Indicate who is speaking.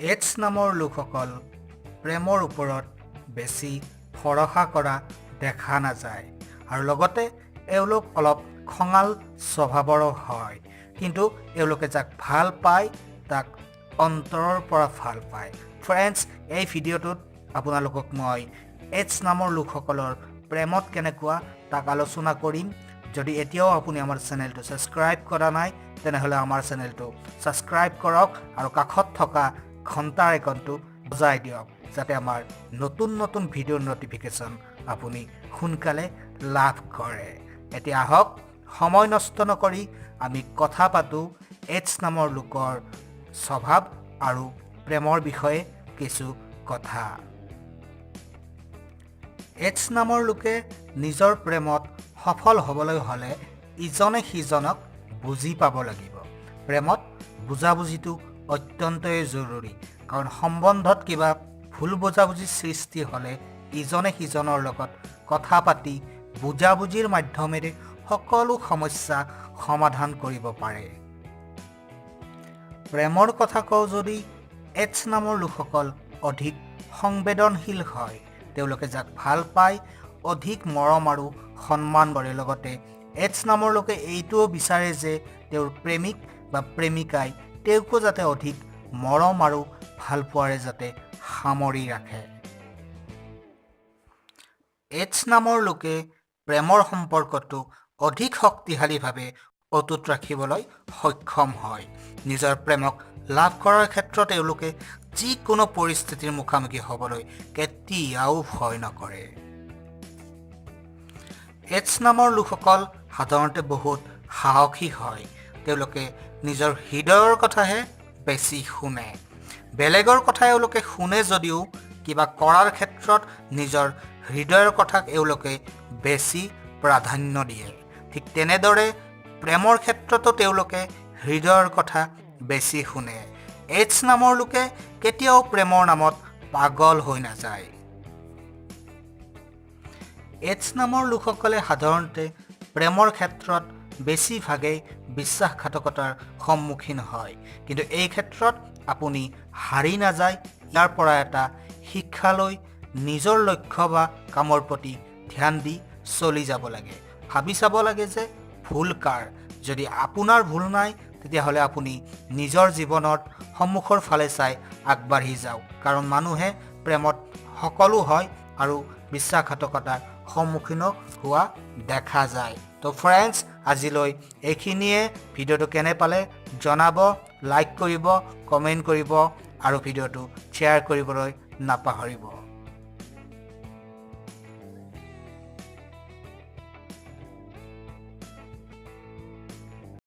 Speaker 1: AIDS নামৰ লোকসকল প্ৰেমৰ ওপৰত বেছি ভৰসা কৰা দেখা নাযায় আৰু লগতে এওঁলোক অলপ খঙাল স্বভাৱৰো হয়, কিন্তু এওঁলোকে যাক ভাল পায় তাক অন্তৰৰ পৰা ভাল পায়। ফ্ৰেণ্ডছ, এই ভিডিঅ'টোত আপোনালোকক মই এইডছ নামৰ লোকসকলৰ প্ৰেমত কেনেকুৱা তাক আলোচনা কৰিম। যদি এতিয়াও আপুনি আমাৰ চেনেলটো ছাবস্ক্ৰাইব কৰা নাই তেনেহ'লে আমাৰ চেনেলটো ছাবস্ক্ৰাইব কৰক আৰু কাষত থকা ঘণ্টাৰ আইকনটো বজাই দিয়ক, যাতে আমাৰ নতুন নতুন ভিডিঅ'ৰ ন'টিফিকেশ্যন আপুনি সোনকালে লাভ কৰে। এতিয়া আহক, সময় নষ্ট নকৰি আমি কথা পাতোঁ এইডছ নামৰ লোকৰ স্বভাৱ আৰু প্ৰেমৰ বিষয়ে কিছু কথা। এইডছ নামৰ লোকে নিজৰ প্ৰেমত সফল হ'বলৈ হ'লে ইজনে সিজনক বুজি পাব লাগিব। প্ৰেমত বুজাবুজিটো অত্যন্তই জৰুৰী, কাৰণ সম্বন্ধত কিবা ভুল বুজাবুজিৰ সৃষ্টি হ'লে ইজনে সিজনৰ লগত কথা পাতি বুজাবুজিৰ মাধ্যমেৰে সকলো সমস্যা সমাধান কৰিব পাৰে। প্ৰেমৰ কথা কওঁ যদি এইডছ নামৰ লোকসকল অধিক সংবেদনশীল হয়। তেওঁলোকে যাক ভাল পায় অধিক মৰম আৰু সন্মান কৰে। লগতে এইডছ নামৰ লোকে এইটোও বিচাৰে যে তেওঁৰ প্ৰেমিক বা প্ৰেমিকাই তেওঁকো যাতে অধিক মৰম আৰু ভালপোৱাৰে যাতে সামৰি ৰাখে। এইডছ নামৰ লোকে প্ৰেমৰ সম্পৰ্কটো অধিক শক্তিশালীভাৱে অটুট ৰাখিবলৈ সক্ষম হয়। নিজৰ প্ৰেমক লাভ কৰাৰ ক্ষেত্ৰত তেওঁলোকে যিকোনো পৰিস্থিতিৰ মুখামুখি হ'বলৈ কেতিয়াও ভয় নকৰে। এইডছ নামৰ লোকসকল সাধাৰণতে বহুত সাহসী হয়। তেওঁলোকে নিজৰ হৃদয়ৰ কথাহে বেছি শুনে। বেলেগৰ কথা এওঁলোকে শুনে যদিও কিবা কৰাৰ ক্ষেত্ৰত নিজৰ হৃদয়ৰ কথাক এওঁলোকে বেছি প্ৰাধান্য দিয়ে। ঠিক তেনেদৰে প্ৰেমৰ ক্ষেত্ৰতো তেওঁলোকে হৃদয়ৰ কথা বেছি শুনে। এইডছ নামৰ লোকে কেতিয়াও প্ৰেমৰ নামত পাগল হৈ নাযায়। এইডছ নামৰ লোকসকলে সাধাৰণতে প্ৰেমৰ ক্ষেত্ৰত বেছিভাগেই বিশ্বাসঘাতকতাৰ সন্মুখীন হয়, কিন্তু এই ক্ষেত্ৰত আপুনি হাৰি নাযায়। ইয়াৰ পৰা এটা শিক্ষা লৈ নিজৰ লক্ষ্য বা কামৰ প্ৰতি ধ্যান দি চলি যাব লাগে। ভাবি চাব লাগে যে ভুল কাৰ। যদি আপোনাৰ ভুল নাই তেতিয়াহ'লে আপুনি নিজৰ জীৱনত সন্মুখৰ ফালে চাই আগবাঢ়ি যাওক, কাৰণ মানুহে প্ৰেমত সকলো হয় আৰু বিশ্বাসঘাতকতাৰ সন্মুখীনো হোৱা দেখা যায়। তো ফ্ৰেণ্ডছ, আজিলৈ এইখিনিয়ে। ভিডিঅ'টো কেনে পালে জনাব, লাইক কৰিব, কমেণ্ট কৰিব আৰু ভিডিঅ'টো শ্বেয়াৰ কৰিবলৈ নাপাহৰিব।